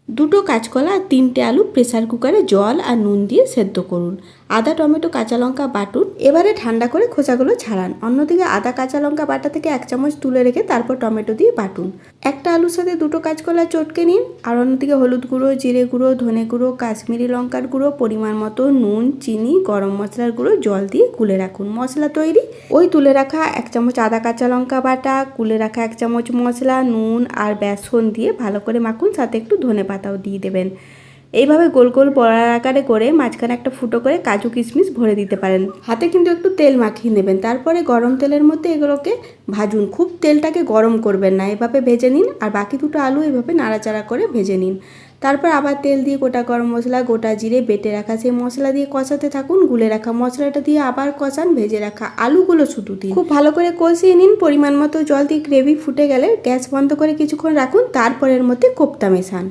দুটো কাঁচকলা আর 3টে আলু প্রেসার কুকারে জল আর নুন দিয়ে সেদ্ধ করুন। আদা, টমেটো, কাঁচা লঙ্কা বাটুন। এবারে ঠান্ডা করে খোসাগুলো ছাড়ান। অন্যদিকে আদা, কাঁচা লঙ্কা বাটা থেকে 1 চামচ তুলে রেখে তারপর টমেটো দিয়ে বাটুন। একটা আলুর সাথে দুটো কাঁচকলা চটকে নিন। আর অন্যদিকে হলুদ গুঁড়ো, জিরে গুঁড়ো, ধনে গুঁড়ো, কাশ্মীরি লঙ্কার গুঁড়ো, পরিমাণ মতো নুন, চিনি, গরম মশলার গুঁড়ো জল দিয়ে গুলে রাখুন। মশলা তৈরি। ওই তুলে রাখা 1 চামচ আদা, কাঁচা লঙ্কা বাটা, গুলে রাখা 1 চামচ মশলা, নুন আর বেসন দিয়ে ভালো করে মাখুন। সাথে একটু ধনে পাতাও দিয়ে দেবেন। এইভাবে গোল গোল বড়ার আকারে করে মাঝখানে একটা ফুটো করে কাজু কিশমিশ ভরে দিতে পারেন। হাতে কিন্তু একটু তেল মাখিয়ে নেবেন। তারপরে গরম তেলের মধ্যে এগুলোকে ভাজুন। খুব তেলটাকে গরম করবেন না, এভাবে ভেজে নিন। আর বাকি দুটো আলু এভাবে নাড়াচাড়া করে ভেজে নিন। তারপর আবার তেল দিয়ে গোটা গরম মশলা, গোটা জিরে, বেটে রাখা সেই মশলা দিয়ে কষাতে থাকুন। গুলে রাখা মশলাটা দিয়ে আবার কষান। ভেজে রাখা আলুগুলো শুধু দিন। খুব ভালো করে কষিয়ে নিন। পরিমাণ মতো জল দিয়ে গ্রেভি ফুটে গেলে গ্যাস বন্ধ করে কিছুক্ষণ রাখুন। তারপর এর মধ্যে কোপ্তা মেশান।